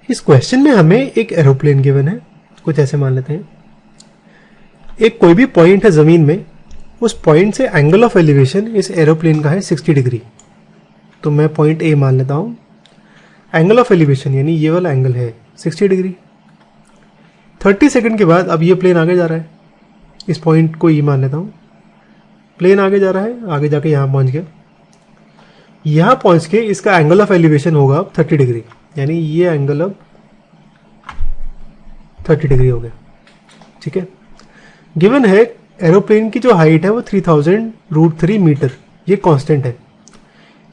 इस क्वेश्चन में हमें एक एरोप्लेन गिवन है, कुछ ऐसे मान लेते हैं। एक कोई भी पॉइंट है जमीन में, उस पॉइंट से एंगल ऑफ एलिवेशन इस एरोप्लेन का है 60 डिग्री। तो मैं पॉइंट ए मान लेता हूं। एंगल ऑफ एलिवेशन यानी ये वाला एंगल है 60 डिग्री। 30 सेकंड के बाद अब ये प्लेन आगे जा रहा है, इस पॉइंट को ई मान लेता हूं। प्लेन आगे जा रहा है, आगे जाके यहां पहुंच गया। यहां पहुंच के इसका एंगल ऑफ एलिवेशन होगा अब 30 डिग्री, यानी ये एंगल अब 30 डिग्री हो गया। ठीक है, गिवन है एरोप्लेन की जो हाइट है वो 3000√3 मीटर, ये कांस्टेंट है।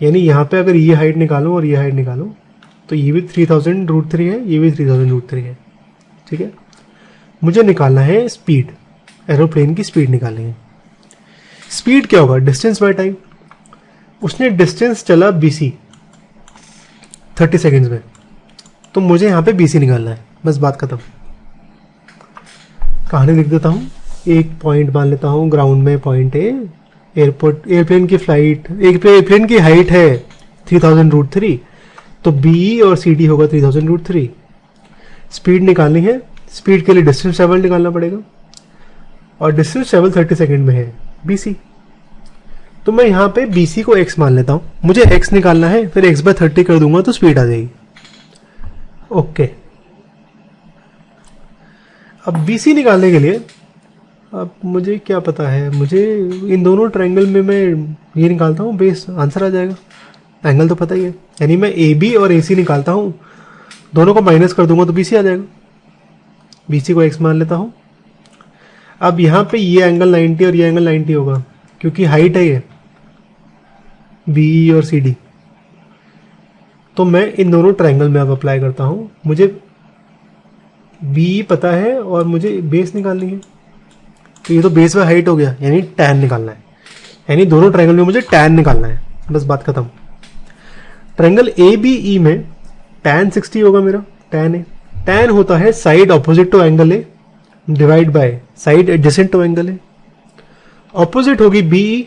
यानी यहाँ पे अगर ये हाइट निकालो और ये हाइट निकालो तो ये भी 3000√3 है, ये भी 3000√3 है। ठीक है, मुझे निकालना है स्पीड, एरोप्लेन की स्पीड निकालनी है। स्पीड क्या होगा? Distance by time. उसने डिस्टेंस चला BC 30 सेकेंड्स में, तो मुझे यहाँ पे BC निकालना है, बस बात खत्म। कहानी लिख देता हूँ। एक पॉइंट मान लेता हूँ ग्राउंड में, पॉइंट ए, एयरपोर्ट, एयरप्लेन की फ्लाइट, एयरप्लेन की हाइट है 3000√3, तो BE और CD होगा 3000√3। स्पीड निकालनी है, स्पीड के लिए डिस्टेंस ट्रेवल निकालना पड़ेगा, और डिस्टेंस ट्रेवल 30 सेकेंड में है BC। तो मैं यहाँ पे BC को x मान लेता हूँ। मुझे x निकालना है, फिर x/30 कर दूंगा तो स्पीड आ जाएगी। ओके, अब BC निकालने के लिए अब मुझे क्या पता है, मुझे इन दोनों ट्रायंगल में मैं ये निकालता हूँ, बेस आंसर आ जाएगा। एंगल तो पता ही है, यानी मैं AB और AC निकालता हूँ, दोनों को माइनस कर दूंगा तो BC आ जाएगा। BC को x मान लेता हूँ। अब यहाँ पे ये एंगल 90 और ये एंगल 90 होगा, क्योंकि हाइट है ये BE और CD। तो मैं इन दोनों ट्रायंगल में अब अप्लाई करता हूँ। मुझे BE पता है और मुझे बेस निकालनी है, तो ये तो बेस बाय हाइट हो गया, यानी tan निकालना है। यानी दोनों ट्रायंगल में मुझे tan निकालना है, बस बात खत्म। ट्रायंगल ABE में tan 60 होगा मेरा, tan A। tan होता है side opposite to angle A divide by side adjacent to angle A। Opposite होगी BE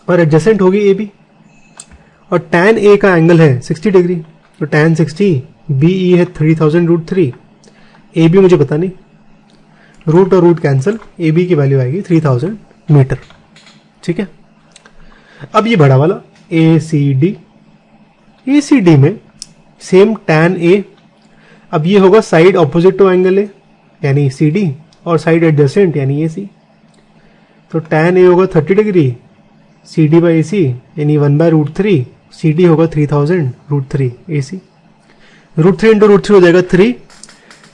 और एडजेसेंट होगी AB, और tan A का एंगल है 60 डिग्री, तो tan 60, BE है 3000√3, AB मुझे पता नहीं, रूट और रूट कैंसिल, AB की वैल्यू आएगी 3000 मीटर। ठीक है, अब ये बड़ा वाला ACD, ACD में सेम tan A, अब ये होगा side opposite to angle A यानी CD, और साइड एडजेसेंट यानी AC। तो tan A होगा 30 डिग्री, CD बाई AC यानी 1/√3, CD होगा 3000√3 AC। √3 इंटू √3 हो जाएगा 3,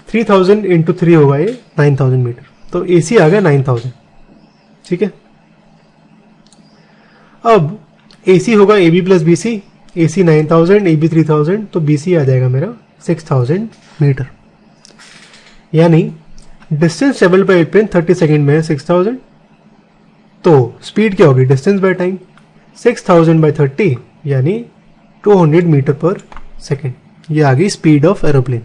3000 इंटू 3 होगा ये 9000 मीटर। तो AC आ गया 9000। ठीक है, अब AC होगा AB plus BC, AC 9000, AB 3000, तो BC आ जाएगा मेरा 6000 मीटर। यानी distance travel by airplane 30 second में है 6000, तो स्पीड क्या होगी? डिस्टेंस बाय टाइम, 6000/30 यानी 200 मीटर पर सेकेंड। ये आ गई स्पीड ऑफ एरोप्लेन।